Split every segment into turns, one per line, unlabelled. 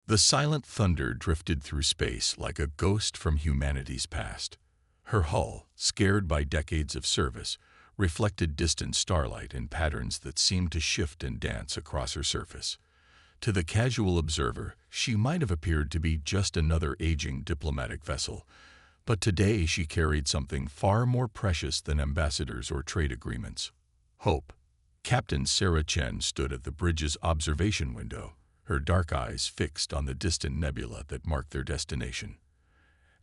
The silent thunder drifted through space like a ghost from humanity's past. Her hull, scared by decades of service, reflected distant starlight in patterns that seemed to shift and dance across her surface. To the casual observer, she might have appeared to be just another aging diplomatic vessel, but today she carried something far more precious than ambassadors or trade agreements: hope. Captain Sarah Chen stood at the bridge's observation window, her dark eyes fixed on the distant nebula that marked their destination.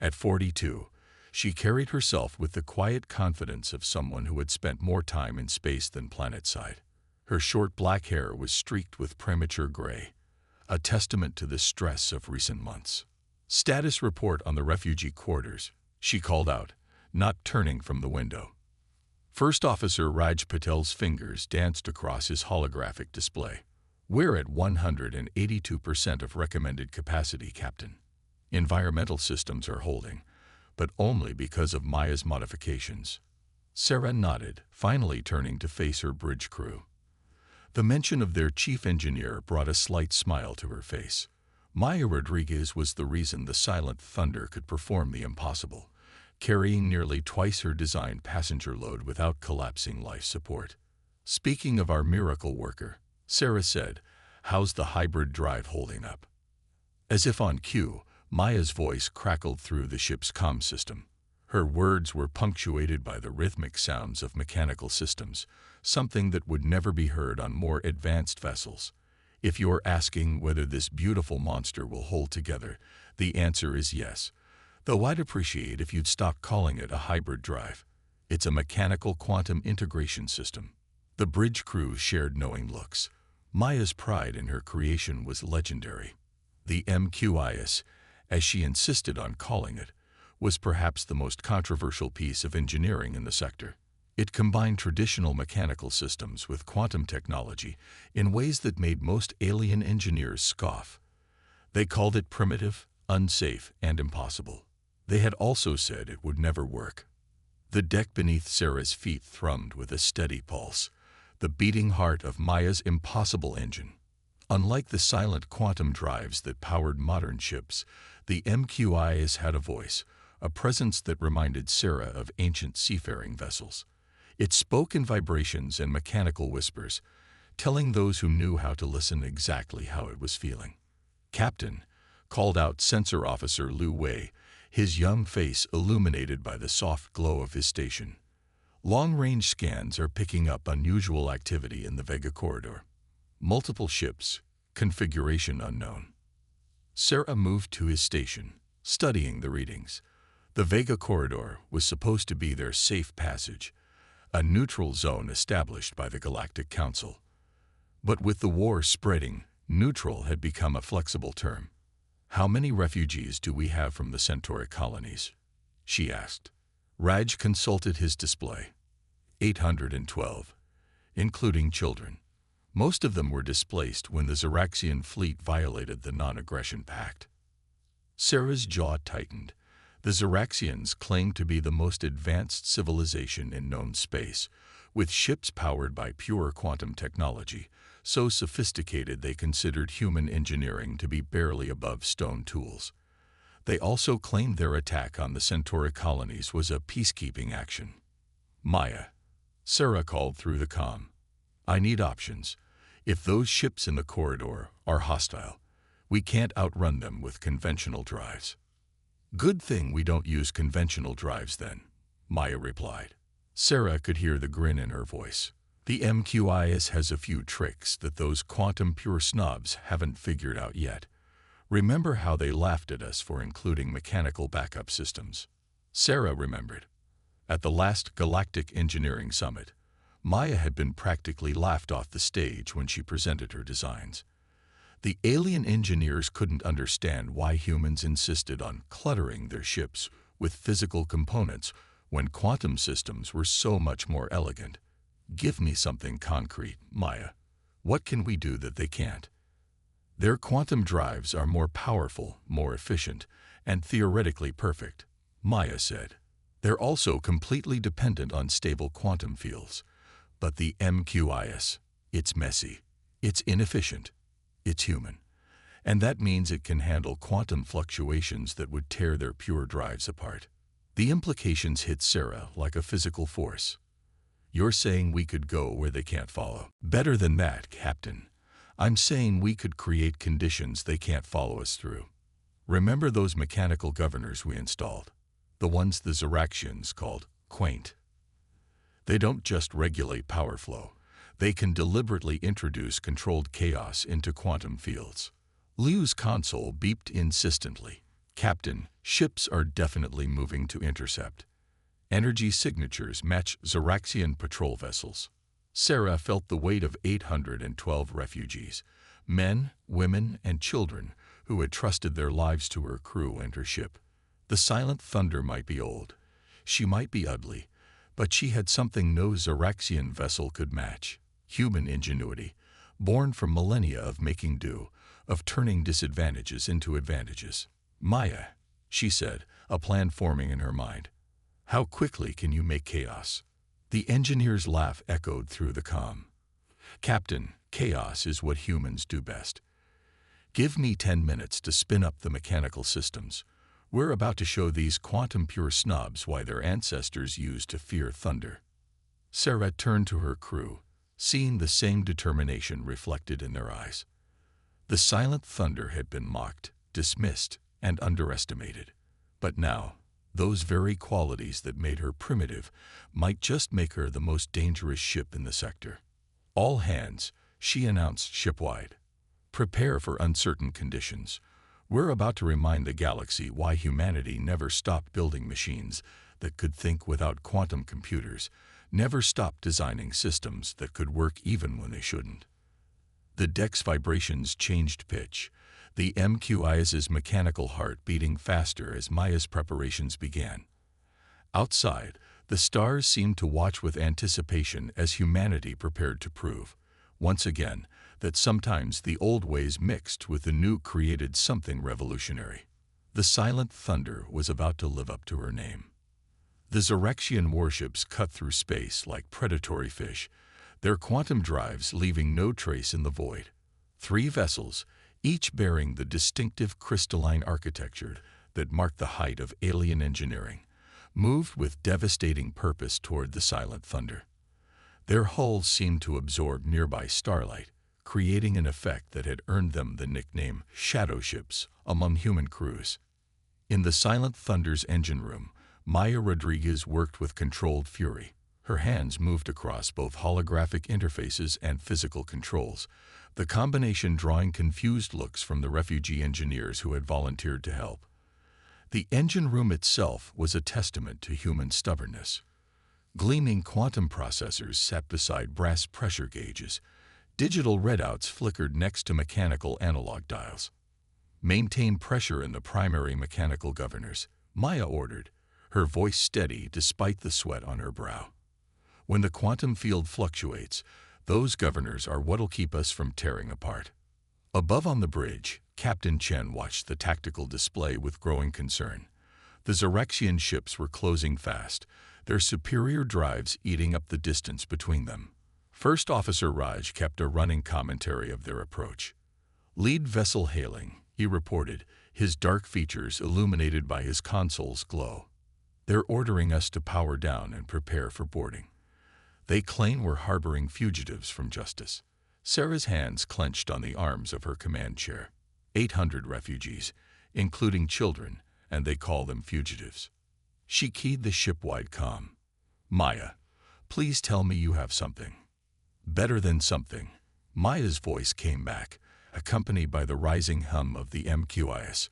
At 42, she carried herself with the quiet confidence of someone who had spent more time in space than planetside. Her short black hair was streaked with premature gray, a testament to the stress of recent months. "Status report on the refugee quarters," she called out, not turning from the window. First Officer Raj Patel's fingers danced across his holographic display. "We're at 182% of recommended capacity, Captain. Environmental systems are holding, but only because of Maya's modifications." Sarah nodded, finally turning to face her bridge crew. The mention of their chief engineer brought a slight smile to her face. Maya Rodriguez was the reason the silent thunder could perform the impossible, carrying nearly twice her designed passenger load without collapsing life support. "Speaking of our miracle worker," Sarah said, "how's the hybrid drive holding up?" As if on cue, Maya's voice crackled through the ship's comm system. Her words were punctuated by the rhythmic sounds of mechanical systems, something that would never be heard on more advanced vessels. "If you're asking whether this beautiful monster will hold together, the answer is yes. Though I'd appreciate if you'd stop calling it a hybrid drive. It's a mechanical quantum integration system." The bridge crew shared knowing looks. Maya's pride in her creation was legendary. The MQIS, as she insisted on calling it, was perhaps the most controversial piece of engineering in the sector. It combined traditional mechanical systems with quantum technology in ways that made most alien engineers scoff. They called it primitive, unsafe, and impossible. They had also said it would never work. The deck beneath Sarah's feet thrummed with a steady pulse, the beating heart of Maya's impossible engine. Unlike the silent quantum drives that powered modern ships, the MQIS had a voice, a presence that reminded Sarah of ancient seafaring vessels. It spoke in vibrations and mechanical whispers, telling those who knew how to listen exactly how it was feeling. "Captain," called out Sensor Officer Lu Wei, his young face illuminated by the soft glow of his station. "Long-range scans are picking up unusual activity in the Vega corridor. Multiple ships, configuration unknown." Sarah moved to his station, studying the readings. The Vega corridor was supposed to be their safe passage, a neutral zone established by the Galactic Council. But with the war spreading, neutral had become a flexible term. "How many refugees do we have from the Centauri colonies?" she asked. Raj consulted his display. 812, including children. Most of them were displaced when the Xeraxian fleet violated the non-aggression pact. Sarah's jaw tightened. The Xeraxians claimed to be the most advanced civilization in known space, with ships powered by pure quantum technology, so sophisticated they considered human engineering to be barely above stone tools. They also claimed their attack on the Centauri colonies was a peacekeeping action. "Maya," Sarah called through the comm, "I need options. If those ships in the corridor are hostile, we can't outrun them with conventional drives." "Good thing we don't use conventional drives then," Maya replied. Sarah could hear the grin in her voice. "The MQIS has a few tricks that those quantum pure snobs haven't figured out yet. Remember how they laughed at us for including mechanical backup systems?" Sarah remembered. At the last Galactic Engineering Summit, Maya had been practically laughed off the stage when she presented her designs. The alien engineers couldn't understand why humans insisted on cluttering their ships with physical components when quantum systems were so much more elegant. "Give me something concrete, Maya. What can we do that they can't?" "Their quantum drives are more powerful, more efficient, and theoretically perfect," Maya said. "They're also completely dependent on stable quantum fields. But the MQIS, it's messy, it's inefficient, it's human. And that means it can handle quantum fluctuations that would tear their pure drives apart. The implications hit Sarah like a physical force. You're saying we could go where they can't follow. Better than that, Captain. I'm saying we could create conditions they can't follow us through. Remember those mechanical governors we installed? The ones the Zoraxians called quaint. They don't just regulate power flow. They can deliberately introduce controlled chaos into quantum fields. Liu's console beeped insistently. Captain, ships are definitely moving to intercept. Energy signatures match Zoraxian patrol vessels. Sarah felt the weight of 812 refugees, men, women, and children who had trusted their lives to her crew and her ship. The silent thunder might be old. She might be ugly, but she had something no Zoraxian vessel could match. Human ingenuity, born from millennia of making do, of turning disadvantages into advantages. Maya, she said, a plan forming in her mind. How quickly can you make chaos? The engineer's laugh echoed through the comm. Captain, chaos is what humans do best. Give me 10 minutes to spin up the mechanical systems. We're about to show these quantum-pure snobs why their ancestors used to fear thunder. Sarah turned to her crew, seeing the same determination reflected in their eyes. The silent thunder had been mocked, dismissed, and underestimated. But now, those very qualities that made her primitive might just make her the most dangerous ship in the sector. All hands, she announced shipwide. Prepare for uncertain conditions. We're about to remind the galaxy why humanity never stopped building machines that could think without quantum computers, never stopped designing systems that could work even when they shouldn't. The deck's vibrations changed pitch, the MQIS's mechanical heart beating faster as Maya's preparations began. Outside, the stars seemed to watch with anticipation as humanity prepared to prove, once again, that sometimes the old ways mixed with the new created something revolutionary. The silent thunder was about to live up to her name. The Zoraxian warships cut through space like predatory fish, their quantum drives leaving no trace in the void. 3 vessels, each bearing the distinctive crystalline architecture that marked the height of alien engineering, moved with devastating purpose toward the silent thunder. Their hulls seemed to absorb nearby starlight, creating an effect that had earned them the nickname shadow ships among human crews. In the silent thunder's engine room, Maya Rodriguez worked with controlled fury. Her hands moved across both holographic interfaces and physical controls, the combination drawing confused looks from the refugee engineers who had volunteered to help. The engine room itself was a testament to human stubbornness. Gleaming quantum processors sat beside brass pressure gauges. Digital readouts flickered next to mechanical analog dials. Maintain pressure in the primary mechanical governors, Maya ordered, her voice steady despite the sweat on her brow. When the quantum field fluctuates, those governors are what'll keep us from tearing apart. Above on the bridge, Captain Chen watched the tactical display with growing concern. The Zoraxian ships were closing fast, their superior drives eating up the distance between them. First Officer Raj kept a running commentary of their approach. Lead vessel hailing, he reported, his dark features illuminated by his console's glow. They're ordering us to power down and prepare for boarding. They claim we're harboring fugitives from justice. Sarah's hands clenched on the arms of her command chair. 800 refugees, including children, and they call them fugitives. She keyed the ship-wide comm. Maya, please tell me you have something. Better than something. Maya's voice came back, accompanied by the rising hum of the MQIS.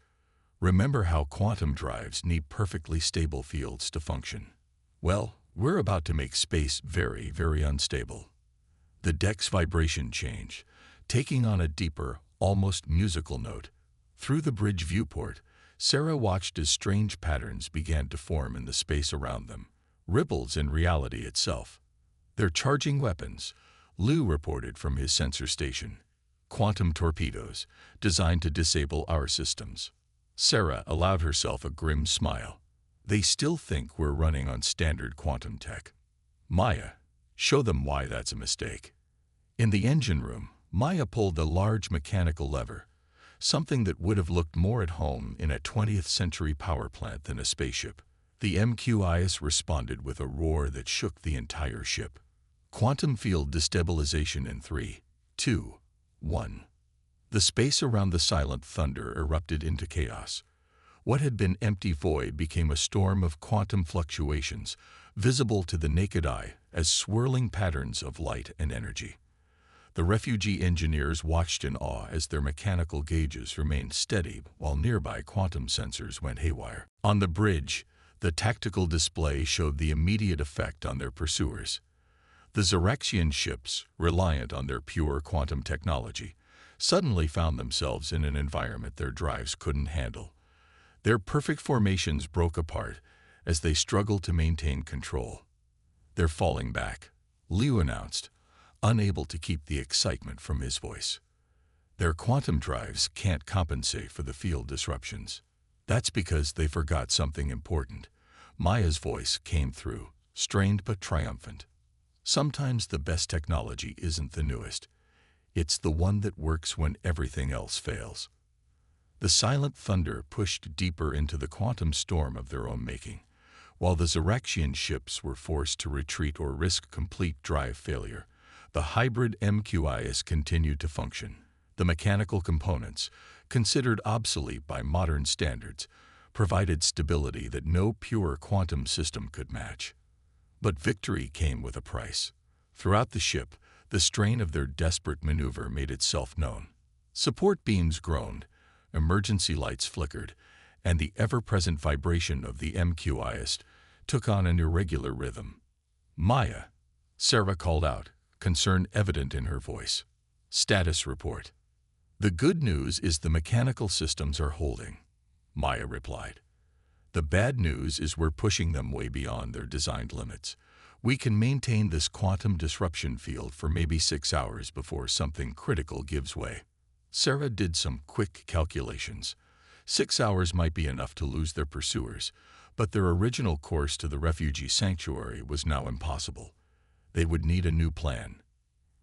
Remember how quantum drives need perfectly stable fields to function? Well, we're about to make space very, very unstable. The deck's vibration changed, taking on a deeper, almost musical note. Through the bridge viewport, Sarah watched as strange patterns began to form in the space around them, ripples in reality itself. They're charging weapons, Liu reported from his sensor station. Quantum torpedoes, designed to disable our systems. Sarah allowed herself a grim smile. They still think we're running on standard quantum tech. Maya, show them why that's a mistake. In the engine room, Maya pulled a large mechanical lever. something that would have looked more at home in a 20th century power plant than a spaceship. The MQIS responded with a roar that shook the entire ship. Quantum field destabilization in 3, 2, 1. The space around the silent thunder erupted into chaos. What had been empty void became a storm of quantum fluctuations, visible to the naked eye as swirling patterns of light and energy. The refugee engineers watched in awe as their mechanical gauges remained steady while nearby quantum sensors went haywire. On the bridge, the tactical display showed the immediate effect on their pursuers. The Xeraxian ships, reliant on their pure quantum technology, suddenly found themselves in an environment their drives couldn't handle. Their perfect formations broke apart as they struggled to maintain control. "They're falling back," Liu announced, unable to keep the excitement from his voice. "Their quantum drives can't compensate for the field disruptions." "That's because they forgot something important." Maya's voice came through, strained but triumphant. "Sometimes the best technology isn't the newest. It's the one that works when everything else fails." The silent thunder pushed deeper into the quantum storm of their own making. While the Xeraxian ships were forced to retreat or risk complete drive failure, the hybrid MQIS continued to function. The mechanical components, considered obsolete by modern standards, provided stability that no pure quantum system could match. But victory came with a price. Throughout the ship, the strain of their desperate maneuver made itself known. Support beams groaned, emergency lights flickered, and the ever-present vibration of the MQIS took on an irregular rhythm. "Maya," Sarah called out, concern evident in her voice. "Status report." "The good news is the mechanical systems are holding," Maya replied. "The bad news is we're pushing them way beyond their designed limits. We can maintain this quantum disruption field for maybe 6 hours before something critical gives way." Sarah did some quick calculations. 6 hours might be enough to lose their pursuers, but their original course to the refugee sanctuary was now impossible. They would need a new plan.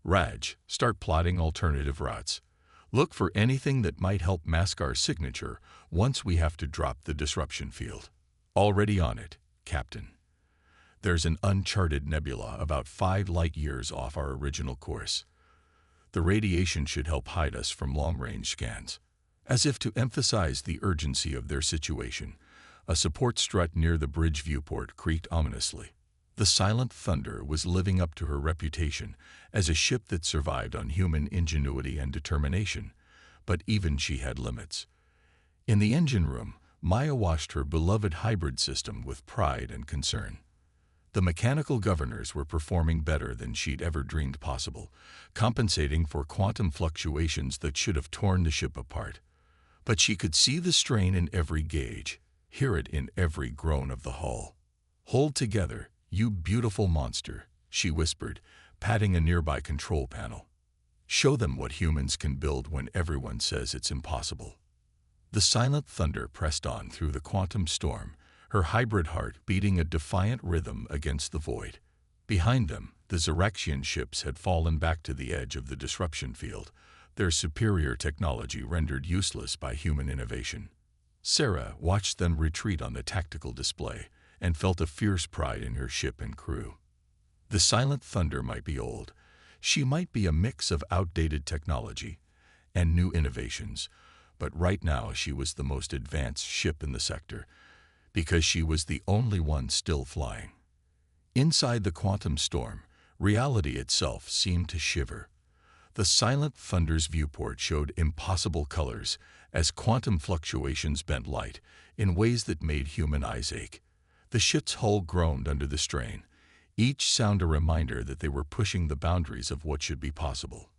"Raj, start plotting alternative routes. Look for anything that might help mask our signature once we have to drop the disruption field." "Already on it, Captain. There's an uncharted nebula about 5 light-years off our original course. The radiation should help hide us from long-range scans." As if to emphasize the urgency of their situation, a support strut near the bridge viewport creaked ominously. The silent thunder was living up to her reputation as a ship that survived on human ingenuity and determination, but even she had limits. In the engine room, Maya watched her beloved hybrid system with pride and concern. The mechanical governors were performing better than she'd ever dreamed possible, compensating for quantum fluctuations that should have torn the ship apart. But she could see the strain in every gauge, hear it in every groan of the hull. "Hold together, you beautiful monster," she whispered, patting a nearby control panel. "Show them what humans can build when everyone says it's impossible." The silent thunder pressed on through the quantum storm, her hybrid heart beating a defiant rhythm against the void. Behind them, the Xeraxian ships had fallen back to the edge of the disruption field, their superior technology rendered useless by human innovation. Sarah watched them retreat on the tactical display and felt a fierce pride in her ship and crew. The silent thunder might be old. She might be a mix of outdated technology and new innovations, but right now she was the most advanced ship in the sector, because she was the only one still flying. Inside the quantum storm, reality itself seemed to shiver. The silent thunder's viewport showed impossible colors as quantum fluctuations bent light in ways that made human eyes ache. The ship's hull groaned under the strain, each sound a reminder that they were pushing the boundaries of what should be possible.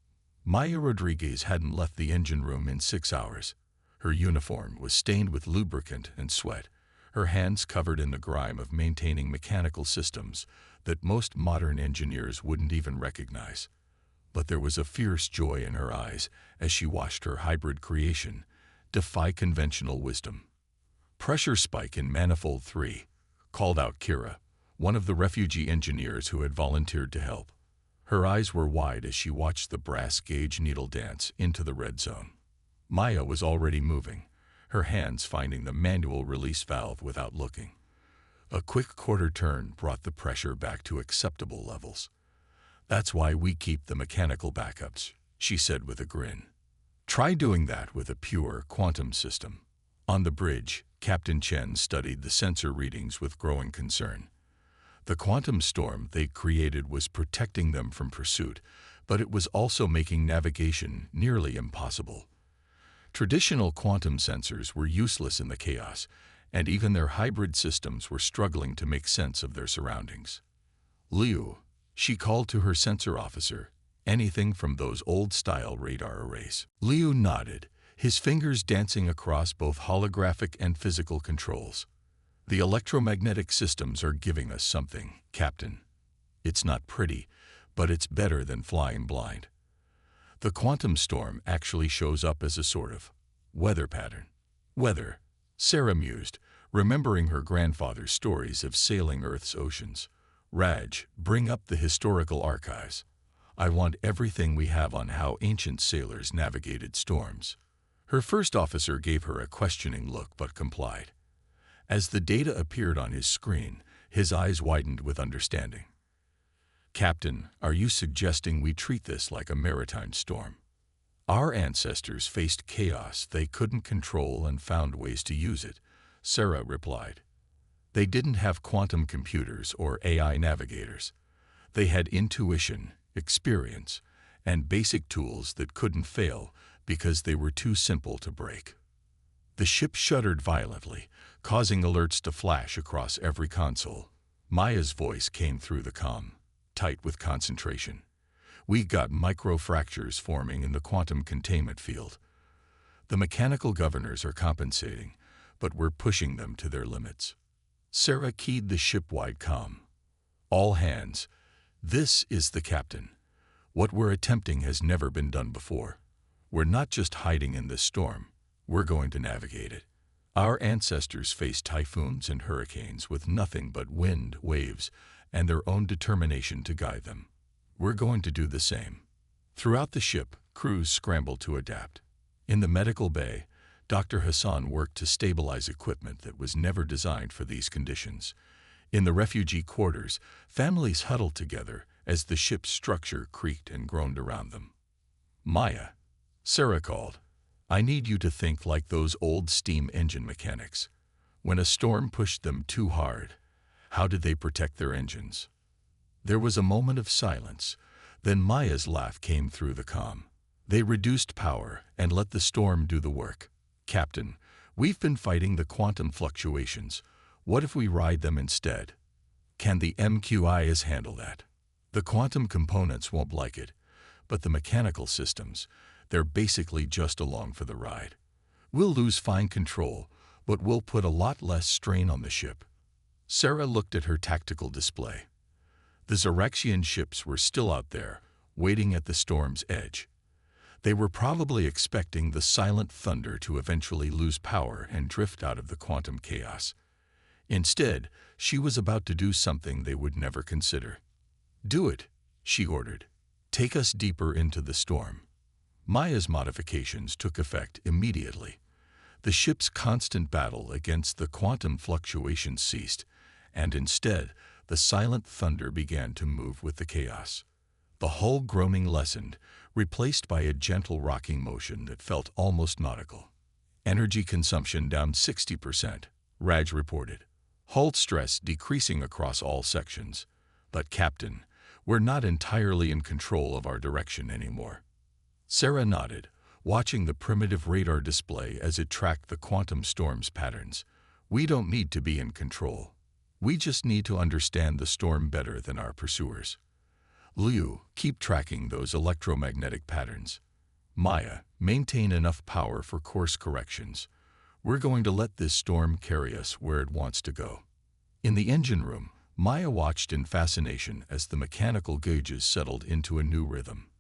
Maya Rodriguez hadn't left the engine room in 6 hours. Her uniform was stained with lubricant and sweat, her hands covered in the grime of maintaining mechanical systems that most modern engineers wouldn't even recognize. But there was a fierce joy in her eyes as she watched her hybrid creation defy conventional wisdom. "Pressure spike in manifold 3, called out Kira, one of the refugee engineers who had volunteered to help. Her eyes were wide as she watched the brass gauge needle dance into the red zone. Maya was already moving, her hands finding the manual release valve without looking. A quick quarter turn brought the pressure back to acceptable levels. "That's why we keep the mechanical backups," she said with a grin. "Try doing that with a pure quantum system." On the bridge, Captain Chen studied the sensor readings with growing concern. The quantum storm they created was protecting them from pursuit, but it was also making navigation nearly impossible. Traditional quantum sensors were useless in the chaos, and even their hybrid systems were struggling to make sense of their surroundings. "Liu," she called to her sensor officer, "anything from those old-style radar arrays?" Liu nodded, his fingers dancing across both holographic and physical controls. "The electromagnetic systems are giving us something, Captain. It's not pretty, but it's better than flying blind. The quantum storm actually shows up as a sort of weather pattern." "Weather," Sarah mused, remembering her grandfather's stories of sailing Earth's oceans. "Raj, bring up the historical archives. I want everything we have on how ancient sailors navigated storms." Her first officer gave her a questioning look but complied. As the data appeared on his screen, his eyes widened with understanding. "Captain, are you suggesting we treat this like a maritime storm? Our ancestors faced chaos they couldn't control and found ways to use it," Sarah replied. "They didn't have quantum computers or AI navigators. They had intuition, experience, and basic tools that couldn't fail because they were too simple to break." The ship shuddered violently, causing alerts to flash across every console. Maya's voice came through the comm, tight with concentration. "We got microfractures forming in the quantum containment field. The mechanical governors are compensating, but we're pushing them to their limits." Sarah keyed the ship-wide comm. "All hands. This is the captain. What we're attempting has never been done before. We're not just hiding in this storm. We're going to navigate it. Our ancestors faced typhoons and hurricanes with nothing but wind, waves, and their own determination to guide them. We're going to do the same." Throughout the ship, crews scrambled to adapt. In the medical bay, Dr. Hassan worked to stabilize equipment that was never designed for these conditions. In the refugee quarters, families huddled together as the ship's structure creaked and groaned around them. "Maya," Sarah called, "I need you to think like those old steam engine mechanics. When a storm pushed them too hard, how did they protect their engines?" There was a moment of silence, then Maya's laugh came through the comm. "They reduced power and let the storm do the work. Captain, we've been fighting the quantum fluctuations. What if we ride them instead? Can the MQIs handle that? The quantum components won't like it, but the mechanical systems, they're basically just along for the ride. We'll lose fine control, but we'll put a lot less strain on the ship." Sarah looked at her tactical display. The Xeraxian ships were still out there, waiting at the storm's edge. They were probably expecting the silent thunder to eventually lose power and drift out of the quantum chaos. Instead, she was about to do something they would never consider. "Do it," she ordered. "Take us deeper into the storm." Maya's modifications took effect immediately. The ship's constant battle against the quantum fluctuations ceased, and instead, the silent thunder began to move with the chaos. The hull groaning lessened, replaced by a gentle rocking motion that felt almost nautical. "Energy consumption down 60%, Raj reported. Hull stress decreasing across all sections. But Captain, we're not entirely in control of our direction anymore." Sarah nodded, watching the primitive radar display as it tracked the quantum storm's patterns. "We don't need to be in control. We just need to understand the storm better than our pursuers. Liu, keep tracking those electromagnetic patterns. Maya, maintain enough power for course corrections. We're going to let this storm carry us where it wants to go." In the engine room, Maya watched in fascination as the mechanical gauges settled into a new rhythm.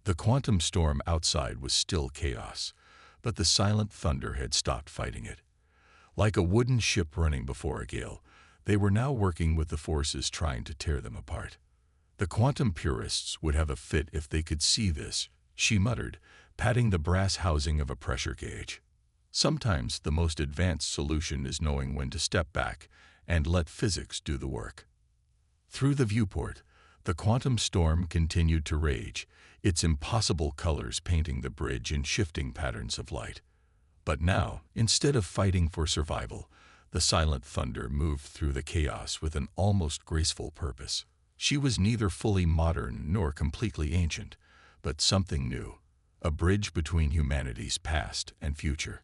The quantum storm outside was still chaos, but the silent thunder had stopped fighting it. Like a wooden ship running before a gale, they were now working with the forces trying to tear them apart. "The quantum purists would have a fit if they could see this," she muttered, patting the brass housing of a pressure gauge. Sometimes the most advanced solution is knowing when to step back and let physics do the work. Through the viewport, the quantum storm continued to rage, its impossible colors painting the bridge in shifting patterns of light. But now, instead of fighting for survival, the silent thunder moved through the chaos with an almost graceful purpose. She was neither fully modern nor completely ancient, but something new, a bridge between humanity's past and future.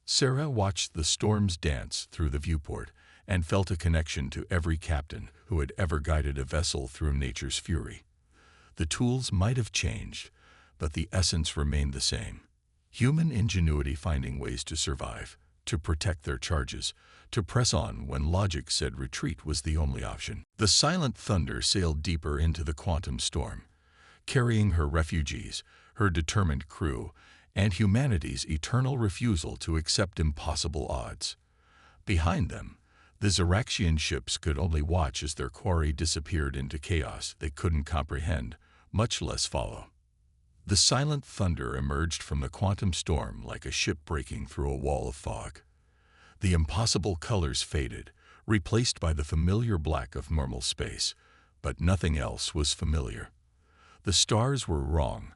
Sarah watched the storms dance through the viewport and felt a connection to every captain who had ever guided a vessel through nature's fury. The tools might have changed, but the essence remained the same. Human ingenuity finding ways to survive, to protect their charges, to press on when logic said retreat was the only option. The silent thunder sailed deeper into the quantum storm, carrying her refugees, her determined crew, and humanity's eternal refusal to accept impossible odds. Behind them, the Zeraxian ships could only watch as their quarry disappeared into chaos they couldn't comprehend, much less follow. The silent thunder emerged from the quantum storm like a ship breaking through a wall of fog. The impossible colors faded, replaced by the familiar black of normal space, but nothing else was familiar. The stars were wrong,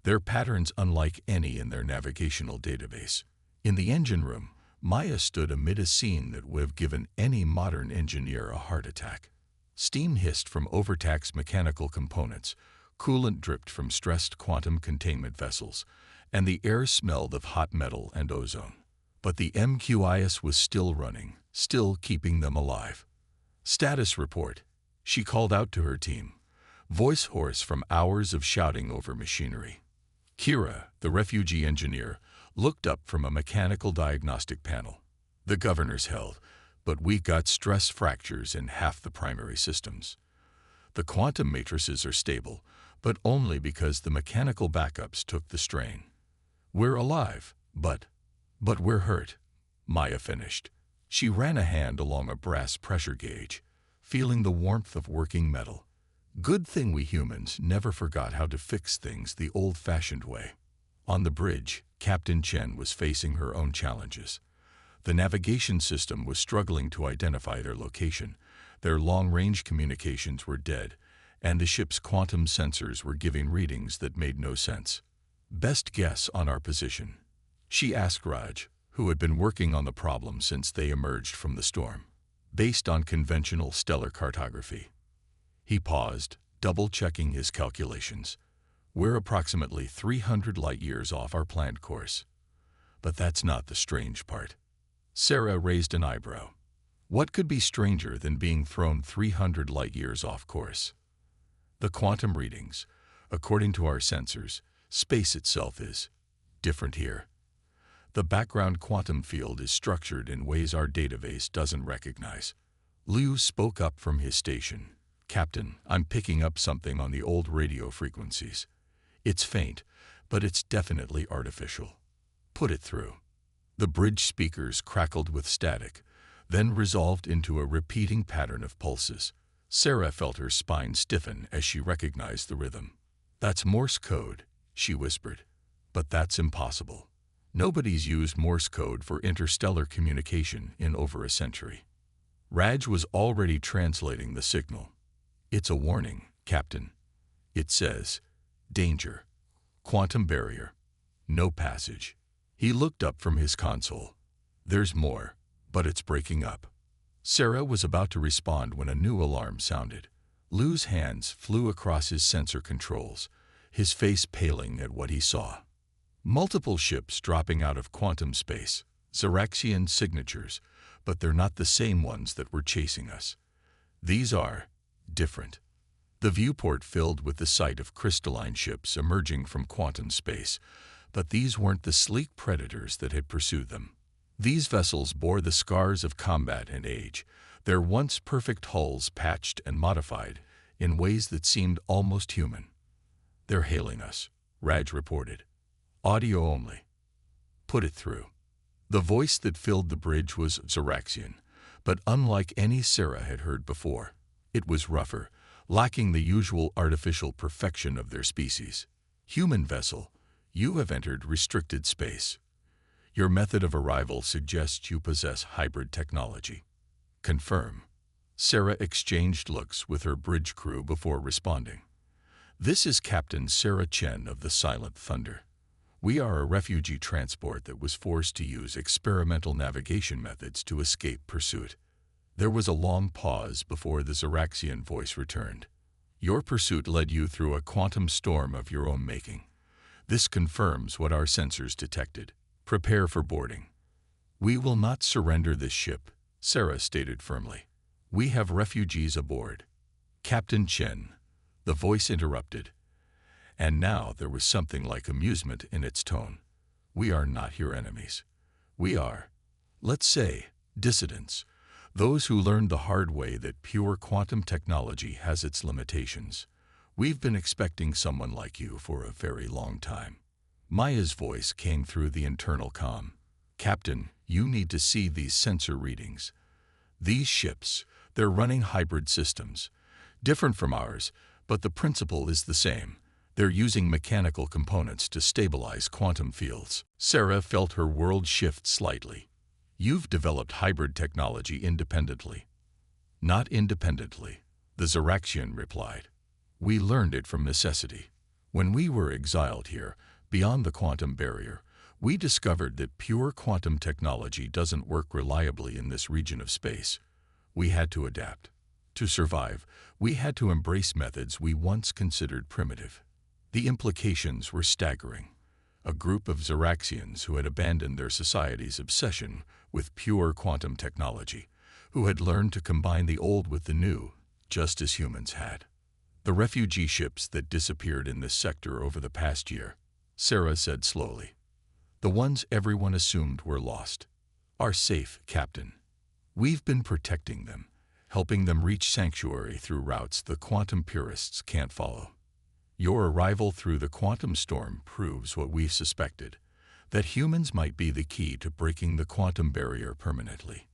their patterns unlike any in their navigational database. In the engine room, Maya stood amid a scene that would have given any modern engineer a heart attack. Steam hissed from overtaxed mechanical components, coolant dripped from stressed quantum containment vessels, and the air smelled of hot metal and ozone. But the MQIS was still running, still keeping them alive. "Status report," she called out to her team, voice hoarse from hours of shouting over machinery. Kira, the refugee engineer, looked up from a mechanical diagnostic panel. "The governor's held, but we got stress fractures in half the primary systems. The quantum matrices are stable, but only because the mechanical backups took the strain. We're alive, but we're hurt," Maya finished. She ran a hand along a brass pressure gauge, feeling the warmth of working metal. Good thing we humans never forgot how to fix things the old-fashioned way. On the bridge, Captain Chen was facing her own challenges. The navigation system was struggling to identify their location, their long-range communications were dead, and the ship's quantum sensors were giving readings that made no sense. "Best guess on our position?" she asked Raj, who had been working on the problem since they emerged from the storm. "Based on conventional stellar cartography." He paused, double-checking his calculations. "We're approximately 300 light-years off our planned course." But that's not the strange part. Sarah raised an eyebrow. What could be stranger than being thrown 300 light-years off course? The quantum readings. According to our sensors, space itself is different here. The background quantum field is structured in ways our database doesn't recognize. Liu spoke up from his station. "Captain, I'm picking up something on the old radio frequencies. It's faint, but it's definitely artificial. Put it through." The bridge speakers crackled with static, then resolved into a repeating pattern of pulses. Sarah felt her spine stiffen as she recognized the rhythm. "That's Morse code," she whispered. "But that's impossible. Nobody's used Morse code for interstellar communication in over a century." Raj was already translating the signal. "It's a warning, Captain. It says, 'Danger. Quantum barrier. No passage.'" He looked up from his console. "There's more, but it's breaking up." Sarah was about to respond when a new alarm sounded. Liu's hands flew across his sensor controls, his face paling at what he saw. Multiple ships dropping out of quantum space, Zeraxian signatures, but they're not the same ones that were chasing us. These are different. The viewport filled with the sight of crystalline ships emerging from quantum space, but these weren't the sleek predators that had pursued them. These vessels bore the scars of combat and age, their once perfect hulls patched and modified in ways that seemed almost human. "They're hailing us," Raj reported. "Audio only." "Put it through." The voice that filled the bridge was Zeraxian, but unlike any Sarah had heard before. It was rougher, lacking the usual artificial perfection of their species. "Human vessel, You have entered restricted space. Your method of arrival suggests you possess hybrid technology. Confirm. Sarah exchanged looks with her bridge crew before responding. This is Captain Sarah Chen of the Silent Thunder. We are a refugee transport that was forced to use experimental navigation methods to escape pursuit. There was a long pause before the Zeraxian voice returned. Your pursuit led you through a quantum storm of your own making. This confirms what our sensors detected. Prepare for boarding. We will not surrender this ship, Sarah stated firmly. We have refugees aboard. Captain Chen, the voice interrupted. And now there was something like amusement in its tone. We are not your enemies. We are, let's say, dissidents. Those who learned the hard way that pure quantum technology has its limitations. We've been expecting someone like you for a very long time. Maya's voice came through the internal comm. Captain, you need to see these sensor readings. These ships, they're running hybrid systems. Different from ours, but the principle is the same. They're using mechanical components to stabilize quantum fields. Sarah felt her world shift slightly. You've developed hybrid technology independently. Not independently, the Zeraxian replied. We learned it from necessity. When we were exiled here, beyond the quantum barrier, we discovered that pure quantum technology doesn't work reliably in this region of space. We had to adapt. To survive, we had to embrace methods we once considered primitive. The implications were staggering. A group of Zeraxians who had abandoned their society's obsession with pure quantum technology, who had learned to combine the old with the new, just as humans had. The refugee ships that disappeared in this sector over the past year, Sarah said slowly. The ones everyone assumed were lost. Are safe, Captain. We've been protecting them, helping them reach sanctuary through routes the quantum purists can't follow. Your arrival through the quantum storm proves what we suspected, that humans might be the key to breaking the quantum barrier permanently.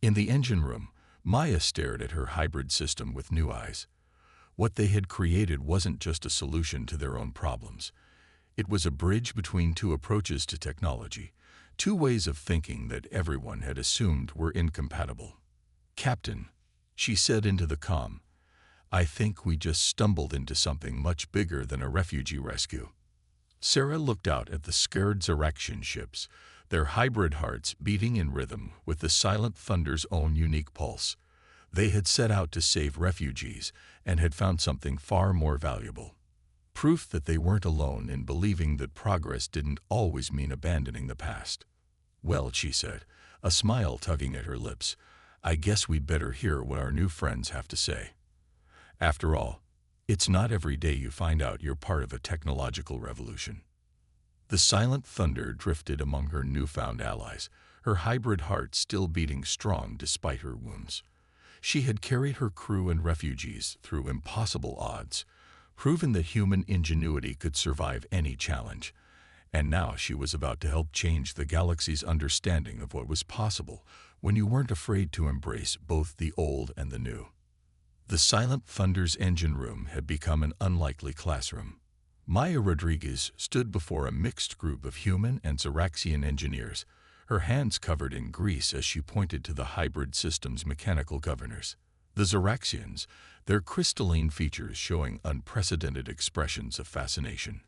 In the engine room, Maya stared at her hybrid system with new eyes. What they had created wasn't just a solution to their own problems. It was a bridge between two approaches to technology, two ways of thinking that everyone had assumed were incompatible. Captain, she said into the comm, I think we just stumbled into something much bigger than a refugee rescue. Sarah looked out at the scared Zeraxian ships, their hybrid hearts beating in rhythm with the Silent Thunder's own unique pulse. They had set out to save refugees and had found something far more valuable. Proof that they weren't alone in believing that progress didn't always mean abandoning the past. Well, she said, a smile tugging at her lips, I guess we'd better hear what our new friends have to say. After all, it's not every day you find out you're part of a technological revolution. The Silent Thunder drifted among her newfound allies, her hybrid heart still beating strong despite her wounds. She had carried her crew and refugees through impossible odds, proven that human ingenuity could survive any challenge, and now she was about to help change the galaxy's understanding of what was possible when you weren't afraid to embrace both the old and the new. The Silent Thunder's engine room had become an unlikely classroom. Maya Rodriguez stood before a mixed group of human and Zeraxian engineers, her hands covered in grease as she pointed to the hybrid system's mechanical governors. The Zeraxians, their crystalline features showing unprecedented expressions of fascination,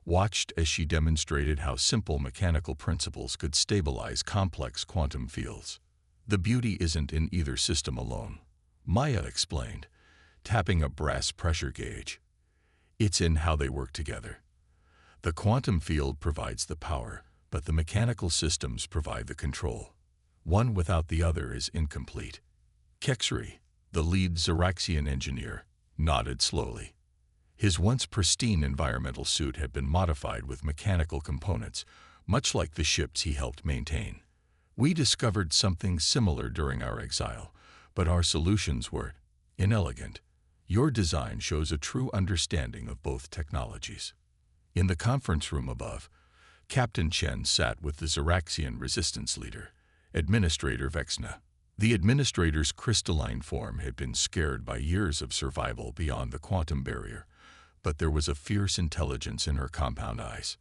watched as she demonstrated how simple mechanical principles could stabilize complex quantum fields. The beauty isn't in either system alone, Maya explained, tapping a brass pressure gauge. It's in how they work together. The quantum field provides the power, but the mechanical systems provide the control. One without the other is incomplete. Kexri, the lead Zeraxian engineer, nodded slowly. His once pristine environmental suit had been modified with mechanical components, much like the ships he helped maintain. We discovered something similar during our exile, but our solutions were inelegant. Your design shows a true understanding of both technologies. In the conference room above, Captain Chen sat with the Zeraxian resistance leader, Administrator Vexna. The administrator's crystalline form had been scared by years of survival beyond the quantum barrier, but there was a fierce intelligence in her compound eyes.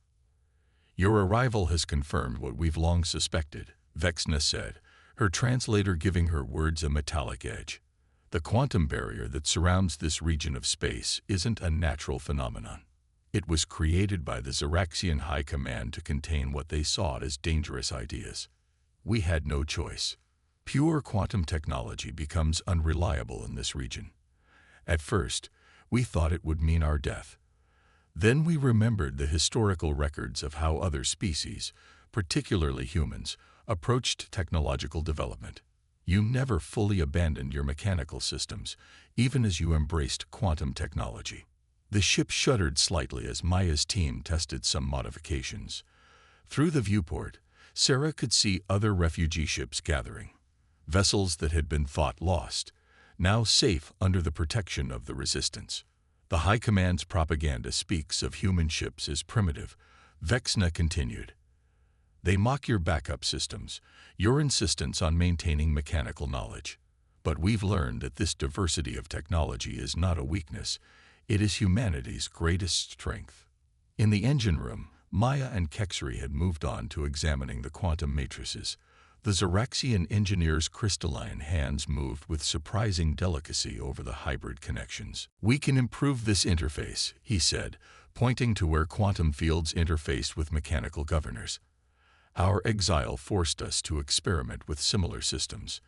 Your arrival has confirmed what we've long suspected, Vexna said, her translator giving her words a metallic edge. The quantum barrier that surrounds this region of space isn't a natural phenomenon. It was created by the Zeraxian High Command to contain what they saw as dangerous ideas. We had no choice. Pure quantum technology becomes unreliable in this region. At first, we thought it would mean our death. Then we remembered the historical records of how other species, particularly humans, approached technological development. You never fully abandoned your mechanical systems, even as you embraced quantum technology. The ship shuddered slightly as Maya's team tested some modifications. Through the viewport, Sarah could see other refugee ships gathering. Vessels that had been thought lost, now safe under the protection of the Resistance. The High Command's propaganda speaks of human ships as primitive, Vexna continued. They mock your backup systems, your insistence on maintaining mechanical knowledge. But we've learned that this diversity of technology is not a weakness, it is humanity's greatest strength. In the engine room, Maya and Kexri had moved on to examining the quantum matrices. The Zeraxian engineer's crystalline hands moved with surprising delicacy over the hybrid connections. We can improve this interface, he said, pointing to where quantum fields interfaced with mechanical governors. Our exile forced us to experiment with similar systems,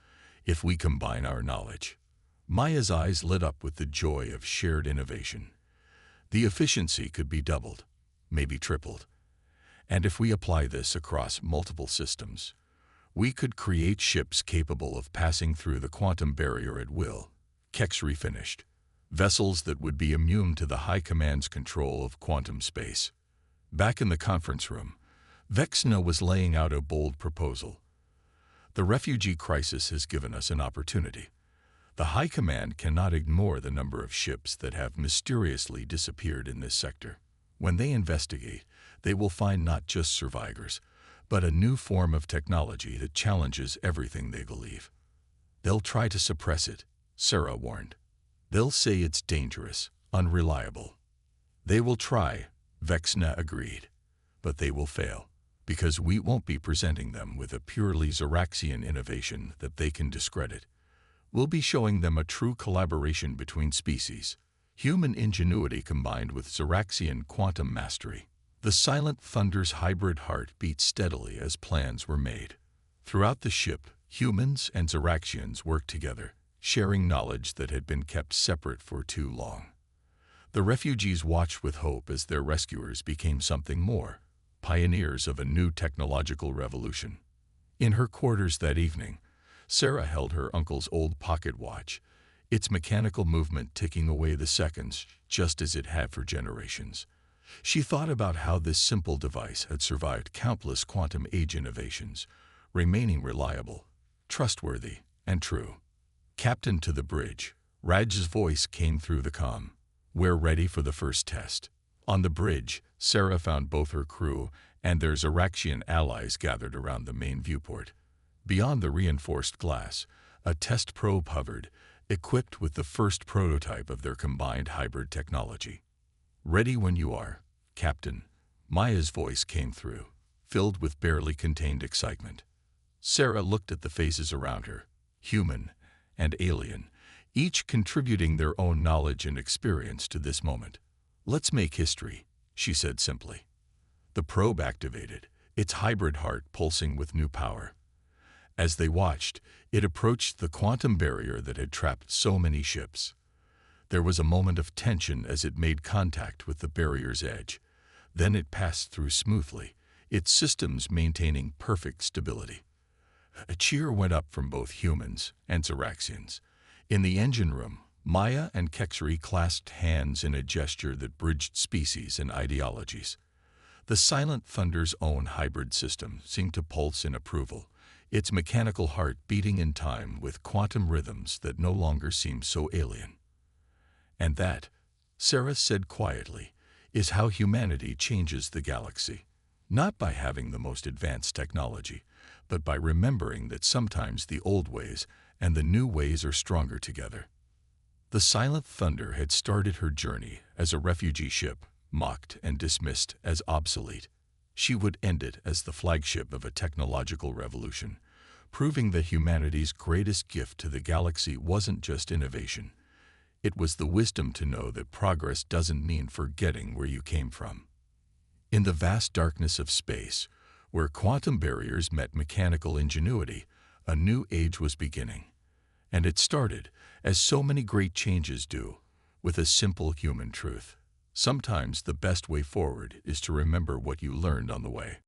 if we combine our knowledge. Maya's eyes lit up with the joy of shared innovation. The efficiency could be doubled, maybe tripled. And if we apply this across multiple systems, we could create ships capable of passing through the quantum barrier at will. Kexri finished. Vessels that would be immune to the High Command's control of quantum space. Back in the conference room, Vexna was laying out a bold proposal. The refugee crisis has given us an opportunity. The High Command cannot ignore the number of ships that have mysteriously disappeared in this sector. When they investigate, they will find not just survivors, but a new form of technology that challenges everything they believe. They'll try to suppress it, Sarah warned. They'll say it's dangerous, unreliable. They will try, Vexna agreed, but they will fail, because we won't be presenting them with a purely Zeraxian innovation that they can discredit. We'll be showing them a true collaboration between species, human ingenuity combined with Zeraxian quantum mastery. The silent thunder's hybrid heart beat steadily as plans were made. Throughout the ship, humans and Zeraxians worked together, sharing knowledge that had been kept separate for too long. The refugees watched with hope as their rescuers became something more, pioneers of a new technological revolution. In her quarters that evening, Sarah held her uncle's old pocket watch, its mechanical movement ticking away the seconds just as it had for generations. She thought about how this simple device had survived countless quantum age innovations, remaining reliable, trustworthy, and true. Captain to the bridge, Raj's voice came through the comm. We're ready for the first test. On the bridge, Sarah found both her crew and their Zeraxian allies gathered around the main viewport. Beyond the reinforced glass, a test probe hovered, equipped with the first prototype of their combined hybrid technology. Ready when you are, Captain, Maya's voice came through, filled with barely contained excitement. Sarah looked at the faces around her, human and alien, each contributing their own knowledge and experience to this moment. Let's make history, she said simply. The probe activated, its hybrid heart pulsing with new power. As they watched, it approached the quantum barrier that had trapped so many ships. There was a moment of tension as it made contact with the barrier's edge. Then it passed through smoothly, its systems maintaining perfect stability. A cheer went up from both humans and Zeraxians. In the engine room, Maya and Kexri clasped hands in a gesture that bridged species and ideologies. The silent thunder's own hybrid system seemed to pulse in approval, its mechanical heart beating in time with quantum rhythms that no longer seemed so alien. And that, Sarah said quietly, is how humanity changes the galaxy. Not by having the most advanced technology, but by remembering that sometimes the old ways and the new ways are stronger together. The silent thunder had started her journey as a refugee ship, mocked and dismissed as obsolete. She would end it as the flagship of a technological revolution, proving that humanity's greatest gift to the galaxy wasn't just innovation. It was the wisdom to know that progress doesn't mean forgetting where you came from. In the vast darkness of space, where quantum barriers met mechanical ingenuity, a new age was beginning. And it started, as so many great changes do, with a simple human truth. Sometimes the best way forward is to remember what you learned on the way.